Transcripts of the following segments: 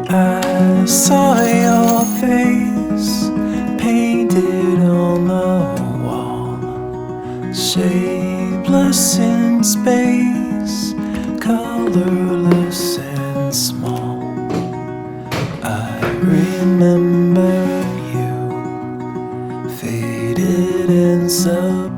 I saw your face painted on the wall, shapeless in space, colorless and small. I remember you, faded and subdued.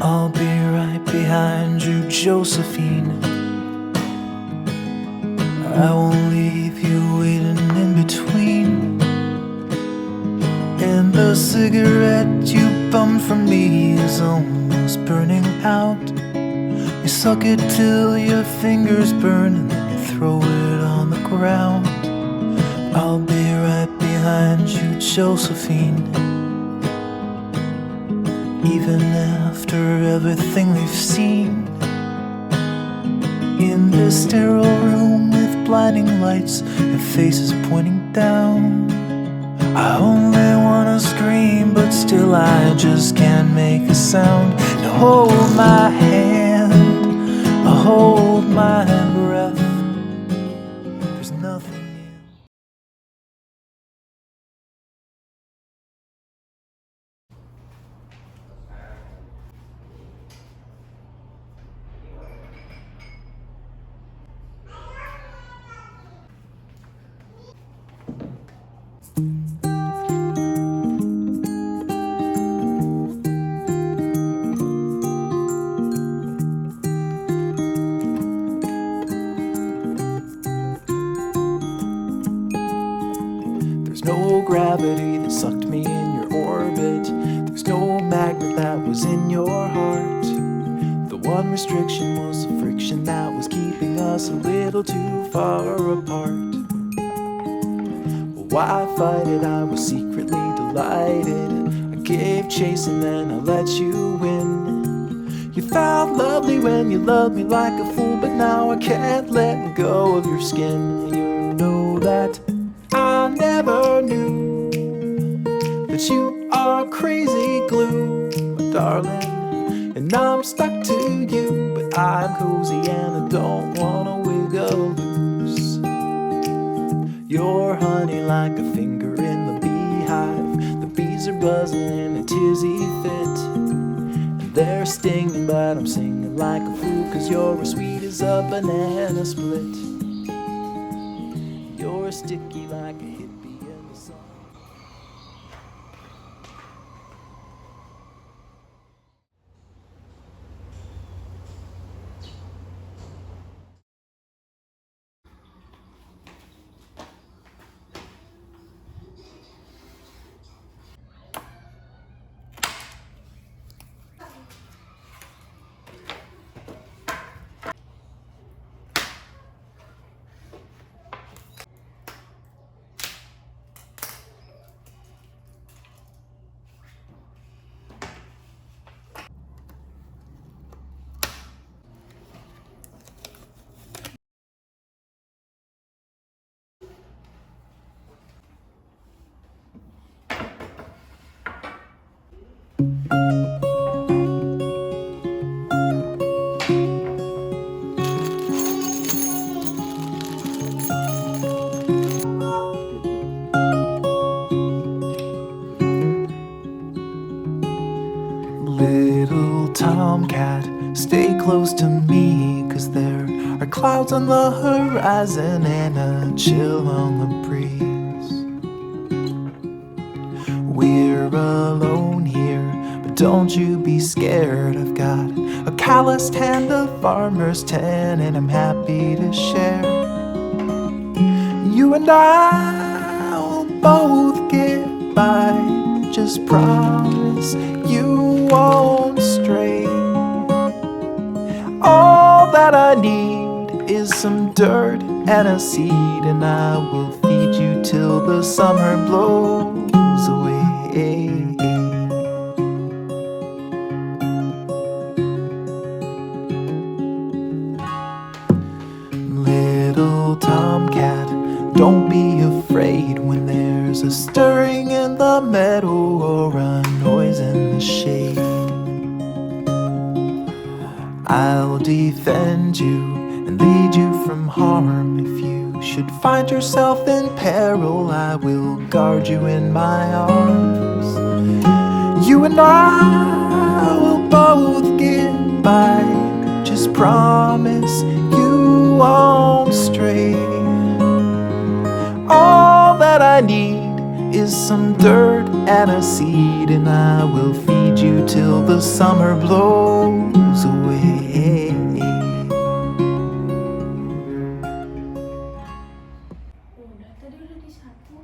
I'll be right behind you, Josephine. I won't leave you waiting in between. And the cigarette you bummed from me is almost burning out. You suck it till your fingers burn and then you throw it on the ground. I'll be right behind you, Josephine. Even after everything we've seen, in this sterile room with blinding lights and faces pointing down, I only wanna scream, but still I just can't make a sound. Now hold my hand, hold my breath. There's nothing. There's no gravity that sucked me in your orbit. There's no magnet that was in your heart. The one restriction was the friction that was keeping us a little too far apart. Why fight it? I was secretly delighted. I gave chase and then I let you win. You felt lovely when you loved me like a fool, but now I can't let go of your skin. You know that I never knew that you are crazy glue, my darling. And I'm stuck to you, but I'm cozy and I don't wanna wiggle loose. You're honey like a finger in the beehive. The bees are buzzing in a tizzy fit, and they're stinging, but I'm singing like a fool, 'cause you're as sweet as a banana split. You're sticky like a hippie in the sun. Little tomcat, stay close to me, 'cause there are clouds on the horizon and a chill on the breeze. We're alone here, but don't you be scared. I've got a calloused hand, a farmer's tan, and I'm happy to share. You and I will both get by. Just promise you won't stray. All that I need is some dirt and a seed, and I will feed you till the summer blows away. Little tomcat, don't be afraid when there's a stirring in the meadow or a noise in the shade. I'll defend you and lead you from harm. If you should find yourself in peril, I will guard you in my arms. You and I will both get by. Just promise you won't stray. All that I need is some dirt and a seed, and I will feed you till the summer blows away. Udah, tadi udah disapu.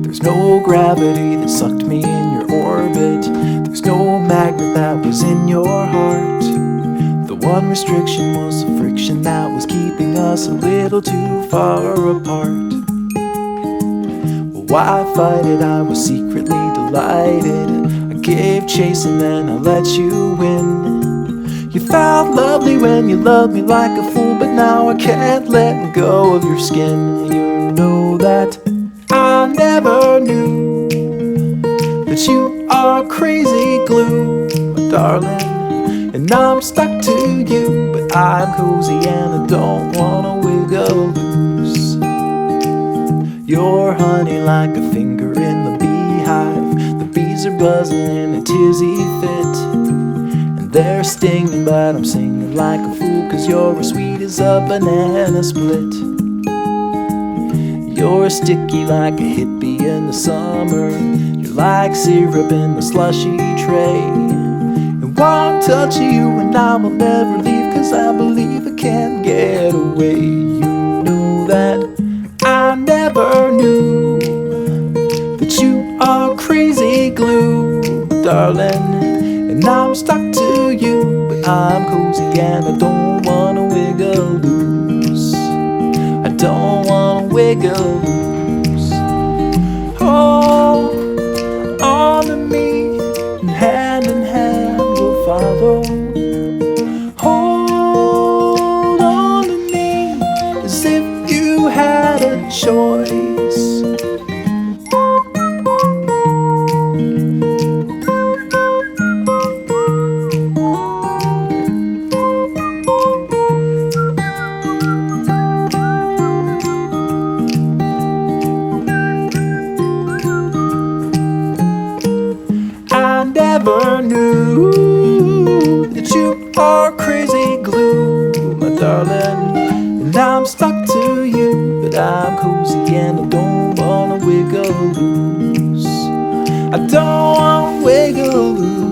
There's no gravity that sucked me in your orbit. There's no magnet that was in your heart. The one restriction was the friction that was keeping us a little too far apart. Well, why fight it? I was secretly delighted. I gave chase and then I let you win. You felt lovely when you loved me like a fool, but now I can't let go of your skin. You know that I never knew that you are crazy glue, my darling, and I'm stuck to you, but I'm cozy and I don't wanna wiggle loose. You're honey like a finger in the beehive. The bees are buzzing in a tizzy fit, and they're stinging, but I'm singing like a fool, 'cause you're as sweet as a banana split. You're sticky like a hippie in the summer. You're like syrup in the slushy tray. And one touch of you and I will never leave, 'cause I believe I can't get away. You know that I never knew that you are crazy glue, darling, and I'm stuck to you, but I'm cozy and I don't wanna wiggle loose. don't wanna wiggle loose. Hold on to me, and hand in hand we'll follow. Hold on to me, as if you had a choice. I never knew that you are crazy glue, my darling. And I'm stuck to you, but I'm cozy and I don't wanna wiggle loose. I don't wanna wiggle loose.